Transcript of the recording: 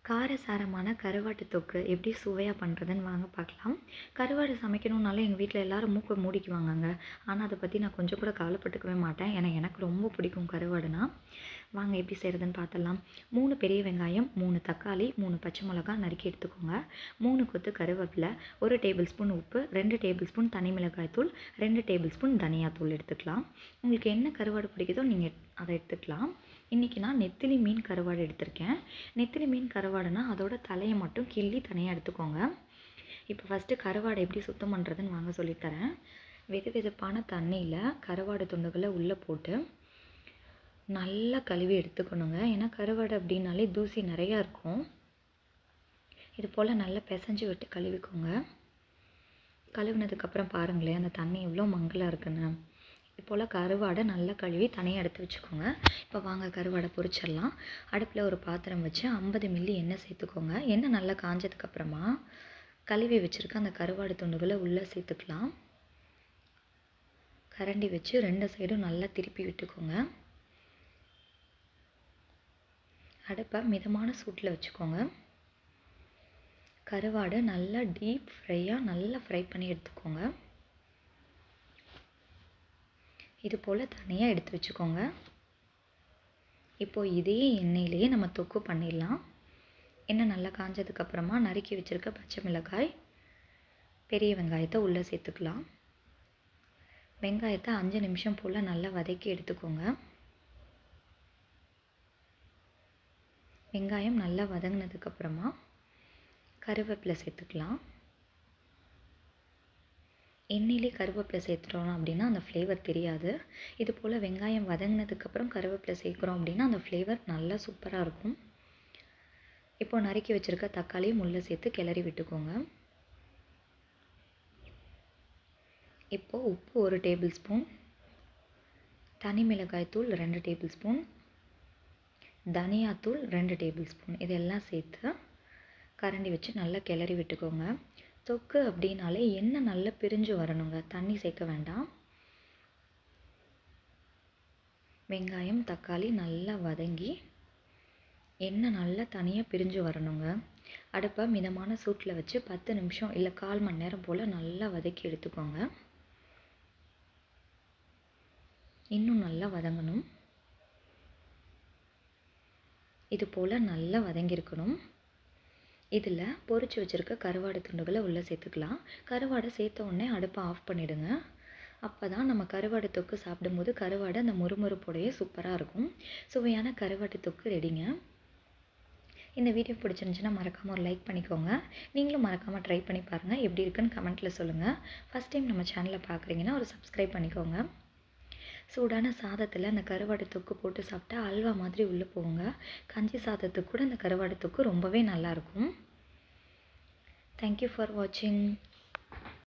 காரசாரமான கருவாட்டு தொக்கு எப்படி சுவையாக பண்ணுறதுன்னு வாங்க பார்க்கலாம். கருவாடு சமைக்கணுன்னாலே எங்கள் வீட்டில் எல்லோரும் மூக்கை மூடிக்குவாங்கங்க. ஆனால் அதை பற்றி நான் கொஞ்சம் கூட கவலைப்பட்டுக்கவே மாட்டேன். ஏன்னா எனக்கு ரொம்ப பிடிக்கும் கருவாடுனா. வாங்க எப்படி செய்கிறதுன்னு பார்த்துடலாம். 3 பெரிய வெங்காயம், 3 தக்காளி, 3 பச்சை மிளகாய் நறுக்கி எடுத்துக்கோங்க. 3 கொத்து கருவேப்பிலை, 1 டேபிள் ஸ்பூன் உப்பு, 2 டேபிள் ஸ்பூன் தனி மிளகாய் தூள், 2 டேபிள் ஸ்பூன் தனியாத்தூள் எடுத்துக்கலாம். உங்களுக்கு என்ன கருவாடு பிடிக்குதோ நீங்கள் அதை எடுத்துக்கலாம். இன்றைக்கி நான் நெத்திலி மீன் கருவாடு எடுத்திருக்கேன். நெத்திலி மீன் கருவாடுனா அதோட தலையை மட்டும் கிள்ளி தனியாக எடுத்துக்கோங்க. இப்போ ஃபஸ்ட்டு கருவாடை எப்படி சுத்தம் பண்ணுறதுன்னு வாங்க சொல்லித்தரேன். வெது வெதுப்பான தண்ணியில் கருவாடு துண்டுகளை உள்ளே போட்டு நல்லா கழுவி எடுத்துக்கணுங்க. ஏன்னா கருவாடு அப்படின்னாலே தூசி நிறையா இருக்கும். இது போல் நல்லா பிசைஞ்சு விட்டு கழுவிக்கோங்க. கழுவினதுக்கப்புறம் பாருங்களேன் அந்த தண்ணி எவ்வளோ மங்கலாக இருக்குன்னு. இது போல் கருவாடை நல்லா கழுவி தனியாக எடுத்து வச்சுக்கோங்க. இப்போ வாங்க கருவாடை பொரிச்சிடலாம். அடுப்பில் ஒரு பாத்திரம் வச்சு 50 மில்லி எண்ணெய் சேர்த்துக்கோங்க. எண்ணெய் நல்லா காஞ்சதுக்கப்புறமா கழுவி வச்சுருக்க அந்த கருவாடு துண்டுகளை உள்ளே சேர்த்துக்கலாம். கரண்டி வச்சு 2 சைடும் நல்லா திருப்பி விட்டுக்கோங்க. அடுப்பை மிதமான சூட்டில் வச்சுக்கோங்க. கருவாடை நல்லா டீப் ஃப்ரையாக நல்லா ஃப்ரை பண்ணி எடுத்துக்கோங்க. இது போல் தனியாக எடுத்து வச்சுக்கோங்க. இப்போது இதே எண்ணெயிலேயே நம்ம தொக்கு பண்ணிடலாம். எண்ணெய் நல்லா காஞ்சதுக்கப்புறமா நறுக்கி வச்சுருக்க பச்சை மிளகாய், பெரிய வெங்காயத்தை உள்ளே சேர்த்துக்கலாம். வெங்காயத்தை 5 நிமிஷம் போல் நல்லா வதக்கி எடுத்துக்கோங்க. வெங்காயம் நல்லா வதங்கினதுக்கப்புறமா கருவேப்பிலை சேர்த்துக்கலாம். எண்ணெயிலே கருவேப்பிலை சேர்த்துட்டோம் அப்படின்னா அந்த ஃப்ளேவர் தெரியாது. இது போல் வெங்காயம் வதங்கினதுக்கப்புறம் கருவேப்பிலை சேர்க்குறோம் அப்படின்னா அந்த ஃப்ளேவர் நல்லா சூப்பராக இருக்கும். இப்போ நறுக்கி வச்சுருக்க தக்காளியும் உள்ளே சேர்த்து கிளறி விட்டுக்கோங்க. இப்போது உப்பு 1 டேபிள் ஸ்பூன், தனி மிளகாய் தூள் 2 டேபிள் ஸ்பூன், தனியாத்தூள் 2 டேபிள் ஸ்பூன் இதெல்லாம் சேர்த்து கரண்டி வச்சு நல்லா கிளறி விட்டுக்கோங்க. தொக்கு அப்படின்னாலே எண்ணெய் நல்லா பிரிஞ்சு வரணுங்க, தண்ணி சேர்க்க வேண்டாம். வெங்காயம் தக்காளி நல்லா வதங்கி எண்ணெய் நல்லா தனியாக பிரிஞ்சு வரணுங்க. அடுப்பை மிதமான சூட்டில் வச்சு 10 நிமிஷம் இல்லை 1/4 மணி நேரம் போல் நல்லா வதக்கி எடுத்துக்கோங்க. இன்னும் நல்லா வதங்கணும். இது போல் நல்லா வதங்கியிருக்கணும். இதில் பொரிச்சு வச்சுருக்க கருவாடு துண்டுகளை உள்ளே சேர்த்துக்கலாம். கருவாடை சேர்த்த உடனே அடுப்பை ஆஃப் பண்ணிவிடுங்க. அப்போ தான் நம்ம கருவாடு தொக்கு சாப்பிடும்போது கருவாடை அந்த முறுமுறுப்போடையே சூப்பராக இருக்கும். சுவையான கருவாட்டு தொக்கு ரெடிங்க. இந்த வீடியோ பிடிச்சிருந்துச்சுன்னா மறக்காமல் ஒரு லைக் பண்ணிக்கோங்க. நீங்களும் மறக்காமல் ட்ரை பண்ணி பாருங்கள். எப்படி இருக்குன்னு கமெண்ட்டில் சொல்லுங்கள். ஃபஸ்ட் டைம் நம்ம சேனலை பார்க்குறீங்கன்னா ஒரு சப்ஸ்கிரைப் பண்ணிக்கோங்க. சூடான சாதத்தில் அந்த கருவாடு தொக்கு போட்டு சாப்பிட்டா அல்வா மாதிரி உள்ளே போகுங்க. கஞ்சி சாதத்துக்கு கூட இந்த கருவாடு தொக்கு ரொம்பவே நல்லாயிருக்கும். தேங்க்யூ ஃபார் வாட்சிங்.